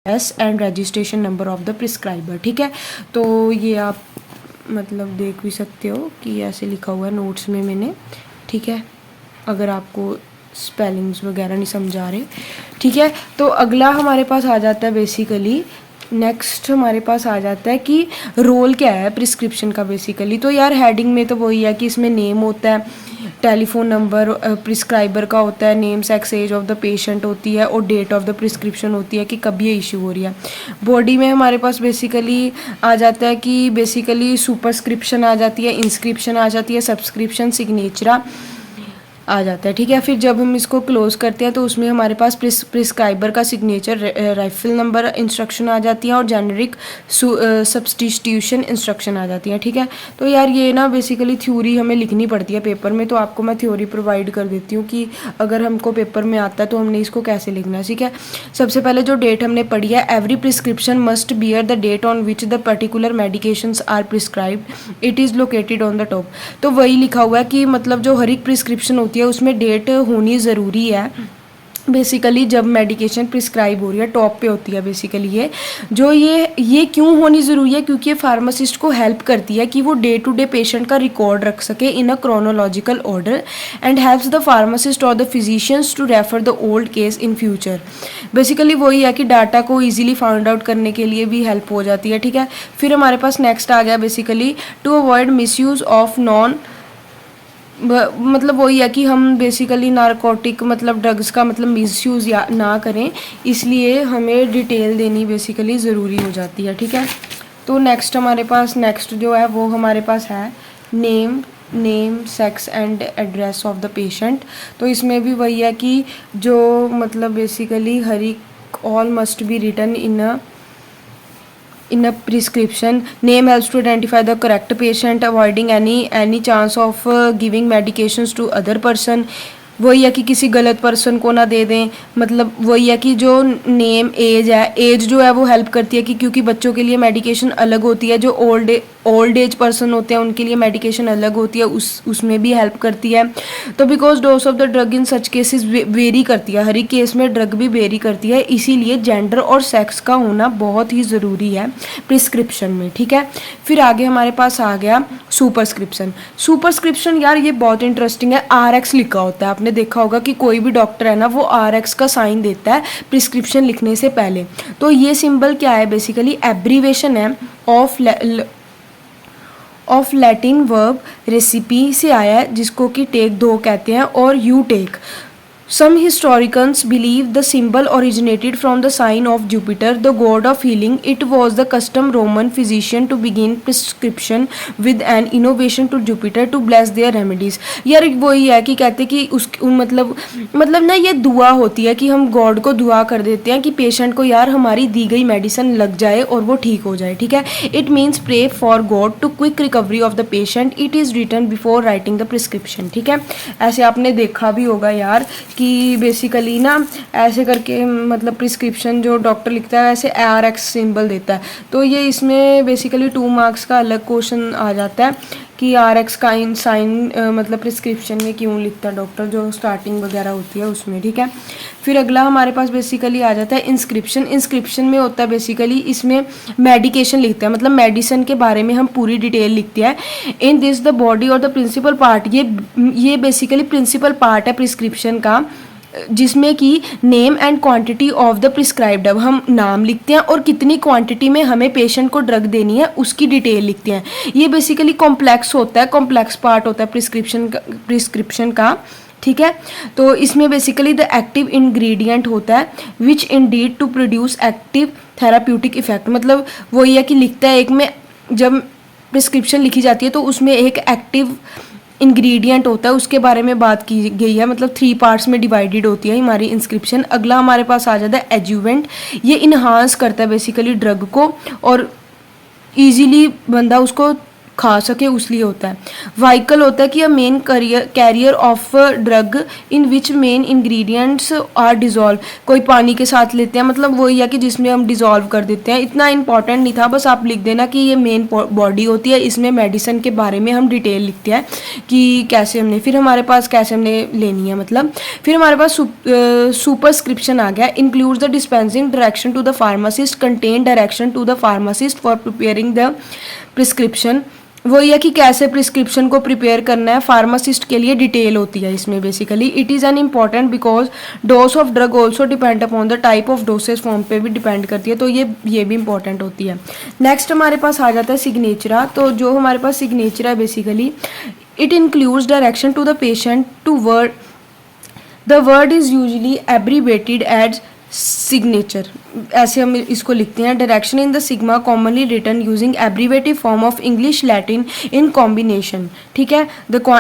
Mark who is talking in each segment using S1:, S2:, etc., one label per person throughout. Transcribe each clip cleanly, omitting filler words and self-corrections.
S1: S and registration number of the prescriber. ठीक है, तो ये आप मतलब देख भी सकते हो कि ऐसे लिखा हुआ है नोट्स में मैंने। ठीक है, अगर आपको स्पेलिंग्स वगैरह नहीं समझ आ रहे। ठीक है, तो अगला हमारे पास आ जाता है बेसिकली, नेक्स्ट हमारे पास आ जाता है कि रोल क्या है प्रिस्क्रिप्शन का बेसिकली। तो यार हेडिंग में तो वही है कि इसमें नेम होता है, टेलीफोन नंबर प्रिस्क्राइबर का होता है, name sex age of the patient होती है और डेट ऑफ द प्रिस्क्रिप्शन होती है कि कब ये इशू हो रही है। बॉडी में हमारे पास बेसिकली आ जाता है कि बेसिकली सुपरस्क्रिप्शन आ जाती है, इंस्क्रिप्शन आ जाती है, सब्सक्रिप्शन, सिग्नेचरा आ जाता है। ठीक है, फिर जब हम इसको क्लोज करते हैं तो उसमें हमारे पास प्रिस्क्राइबर का सिग्नेचर, राइफल नंबर इंस्ट्रक्शन आ जाती है और जेनरिक सब्स्टिट्यूशन इंस्ट्रक्शन आ जाती है। ठीक है, तो यार ये ना बेसिकली थ्योरी हमें लिखनी पड़ती है पेपर में, तो आपको मैं थ्योरी प्रोवाइड कर देती हूँ कि अगर हमको पेपर में आता है तो हमने इसको कैसे लिखना है। ठीक है, सबसे पहले जो डेट हमने पढ़ी है, every prescription must bear the date on which the particular medications are prescribed, it is located on the top. तो वही लिखा हुआ है कि मतलब जो हर एक प्रिस्क्रिप्शन होती है उसमें डेट होनी ज़रूरी है बेसिकली जब मेडिकेशन प्रिस्क्राइब हो रही है, टॉप पे होती है बेसिकली ये क्यों होनी ज़रूरी है, क्योंकि ये फार्मासिस्ट को हेल्प करती है कि वो डे टू डे पेशेंट का रिकॉर्ड रख सके in a chronological order and helps the pharmacist और the physicians to refer the old case in future. Basically वही है कि डाटा को ईजिली फाइंड आउट करने के लिए भी हेल्प हो जाती है। ठीक है, फिर हमारे पास नेक्स्ट आ गया basically to avoid misuse of non, मतलब वही है कि हम बेसिकली नारकोटिक मतलब ड्रग्स का मतलब मिसयूज़ या ना करें, इसलिए हमें डिटेल देनी बेसिकली ज़रूरी हो जाती है। ठीक है, तो नेक्स्ट हमारे पास नेक्स्ट जो है वो हमारे पास है name sex and address of the patient. तो इसमें भी वही है कि जो मतलब बेसिकली हर एक all must be written in a prescription. Name helps to identify the correct patient, avoiding any chance of giving medications to other person. वही है कि किसी गलत पर्सन को ना दे दें, मतलब वही है कि जो नेम एज है, एज जो है वो हेल्प करती है कि क्योंकि बच्चों के लिए मेडिकेशन अलग होती है, जो ओल्ड एज पर्सन होते हैं उनके लिए मेडिकेशन अलग होती है, उसमें भी हेल्प करती है। तो because dose of the drug in such cases very करती है, हर एक केस में ड्रग भी वेरी करती है, इसीलिए जेंडर और सेक्स का होना बहुत ही ज़रूरी है प्रिस्क्रिप्शन में। ठीक है, फिर आगे हमारे पास आ गया सुपरस्क्रिप्शन। यार ये बहुत इंटरेस्टिंग है, RX लिखा होता है, आपने देखा होगा कि कोई भी डॉक्टर है ना वो RX का साइन देता है प्रिस्क्रिप्शन लिखने से पहले। तो ये सिंबल क्या है, बेसिकली एब्रीवेशन है ऑफ लैटिन वर्ब रेसिपी से आया है, जिसको कि टेक 2 कहते हैं और you take. Some historians believe the symbol originated from the sign of Jupiter, the god of healing. It was the custom Roman physician to begin prescription with an innovation to Jupiter to bless their remedies. यार वही है कि कहते कि उस मतलब ना ये दुआ होती है कि हम गॉड को दुआ कर देते हैं कि पेशेंट को यार हमारी दी गई मेडिसिन लग जाए और वो ठीक हो जाए। ठीक है, it means pray for God to quick recovery of the patient, it is written before writing the prescription. ठीक है, ऐसे आपने देखा भी होगा यार कि बेसिकली ना ऐसे करके मतलब प्रिस्क्रिप्शन जो डॉक्टर लिखता है ऐसे RX सिंबल देता है। तो ये इसमें बेसिकली 2 मार्क्स का अलग क्वेश्चन आ जाता है कि RX का साइन मतलब प्रिस्क्रिप्शन में क्यों लिखता है डॉक्टर, जो स्टार्टिंग वगैरह होती है उसमें। ठीक है, फिर अगला हमारे पास बेसिकली आ जाता है इंस्क्रिप्शन में होता है बेसिकली इसमें मेडिकेशन लिखते हैं, मतलब मेडिसिन के बारे में हम पूरी डिटेल लिखते हैं। इन दिस द बॉडी और द प्रिंसिपल पार्ट, ये बेसिकली प्रिंसिपल पार्ट है प्रिस्क्रिप्शन का, जिसमें कि name and quantity of the prescribed, अब हम नाम लिखते हैं और कितनी क्वांटिटी में हमें पेशेंट को ड्रग देनी है उसकी डिटेल लिखते हैं। ये बेसिकली कॉम्प्लेक्स होता है, कॉम्प्लेक्स पार्ट होता है प्रिस्क्रिप्शन का। ठीक है, तो इसमें बेसिकली द एक्टिव इंग्रेडिएंट होता है which indeed to produce active therapeutic effect, मतलब वही है कि लिखता है एक में, जब प्रिस्क्रिप्शन लिखी जाती है तो उसमें एक एक्टिव इंग्रेडिएंट होता है, उसके बारे में बात की गई है, मतलब 3 पार्ट्स में डिवाइडेड होती है हमारी इंस्क्रिप्शन। अगला हमारे पास आ जाता है एडजुवेंट, ये इन्हांस करता है बेसिकली ड्रग को और इजीली बंदा उसको खा सके उसलिए होता है। वाइकल होता है कि a main carrier of drug in which main ingredients are dissolve, कोई पानी के साथ लेते हैं, मतलब वही है कि जिसमें हम डिज़ोल्व कर देते हैं। इतना इंपॉर्टेंट नहीं था, बस आप लिख देना कि ये मेन बॉडी होती है, इसमें मेडिसिन के बारे में हम डिटेल लिखते हैं कि कैसे हमने, फिर हमारे पास कैसे हमने लेनी है मतलब। फिर हमारे पास सुपरस्क्रिप्शन आ गया, includes the dispensing direction to the pharmacist, contain direction to the pharmacist for preparing the prescription. वही है कि कैसे प्रिस्क्रिप्शन को प्रिपेयर करना है, फार्मासिस्ट के लिए डिटेल होती है इसमें basically. It is an important because dose of drug also depend upon the type of dosage form पे भी डिपेंड करती है, तो ये भी इंपॉर्टेंट होती है। नेक्स्ट हमारे पास आ जाता है सिग्नेचरा। तो जो हमारे पास सिग्नेचरा है basically, it includes direction to the patient to word, the word is usually abbreviated as signature, ऐसे हम इसको लिखते हैं। Direction in the sigma commonly written using abbreviative form of English Latin in combination, ठीक है।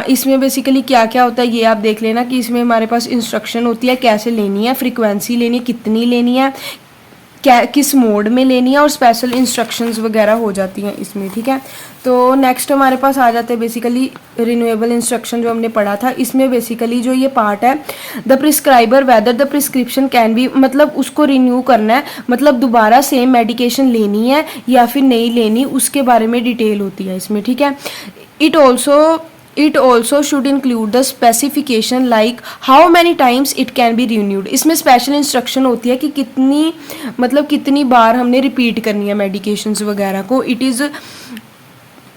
S1: इसमें basically क्या क्या होता है ये आप देख लेना कि इसमें हमारे पास इंस्ट्रक्शन होती है कैसे लेनी है, फ्रीक्वेंसी लेनी है, कितनी लेनी है, क्या किस मोड में लेनी है, और स्पेशल इंस्ट्रक्शंस वगैरह हो जाती हैं इसमें, ठीक है। तो नेक्स्ट हमारे पास आ जाते हैं बेसिकली रिन्यूएबल इंस्ट्रक्शन जो हमने पढ़ा था। इसमें बेसिकली जो ये पार्ट है, the prescriber whether the prescription can be, मतलब उसको रिन्यू करना है, मतलब दोबारा सेम मेडिकेशन लेनी है या फिर नहीं लेनी, उसके बारे में डिटेल होती है इसमें, ठीक है। It also should include the specification like how many times it can be renewed। इसमें स्पेशल इंस्ट्रक्शन होती है कि कितनी, मतलब कितनी बार हमने रिपीट करनी है मेडिकेशंस वगैरह को। इट इज़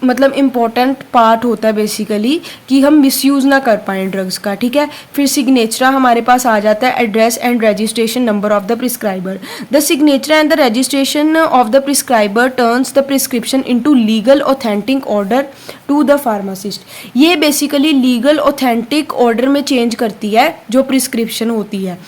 S1: मतलब इम्पॉर्टेंट पार्ट होता है बेसिकली कि हम मिसयूज़ ना कर पाएँ ड्रग्स का, ठीक है। फिर सिग्नेचरा हमारे पास आ जाता है, address and registration number of the prescriber. The signature and the registration of the prescriber turns the prescription into legal authentic order to the pharmacist. ये बेसिकली लीगल ऑथेंटिक ऑर्डर में चेंज करती है जो प्रिस्क्रिप्शन होती है।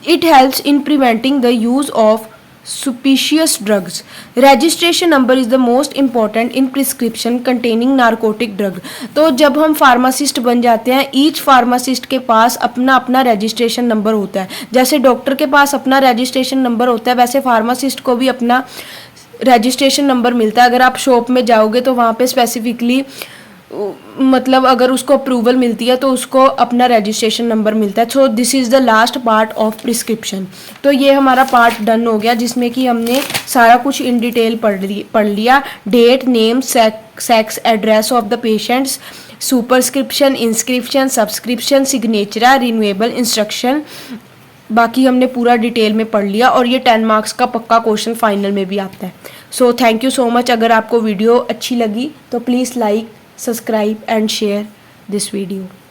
S1: It helps in preventing the use of suspicious drugs। registration number is the most important in prescription containing narcotic drug। तो जब हम फार्मासिस्ट बन जाते हैं, ईच फार्मासिस्ट के पास अपना अपना रजिस्ट्रेशन नंबर होता है। जैसे डॉक्टर के पास अपना रजिस्ट्रेशन नंबर होता है, वैसे फार्मासिस्ट को भी अपना रजिस्ट्रेशन नंबर मिलता है। अगर आप शॉप में जाओगे तो वहाँ पे स्पेसिफिकली मतलब अगर उसको अप्रूवल मिलती है तो उसको अपना रजिस्ट्रेशन नंबर मिलता है। So this is the last part of prescription. तो ये हमारा पार्ट डन हो गया जिसमें कि हमने सारा कुछ इन डिटेल पढ़ लिया। Date, name, sex, address of the patients, superscription, inscription, subscription, signatura, renewable instruction, बाकी हमने पूरा डिटेल में पढ़ लिया। और ये 10 मार्क्स का पक्का क्वेश्चन फाइनल में भी आता है। So thank you so much. अगर आपको वीडियो अच्छी लगी तो please like, subscribe and share this video।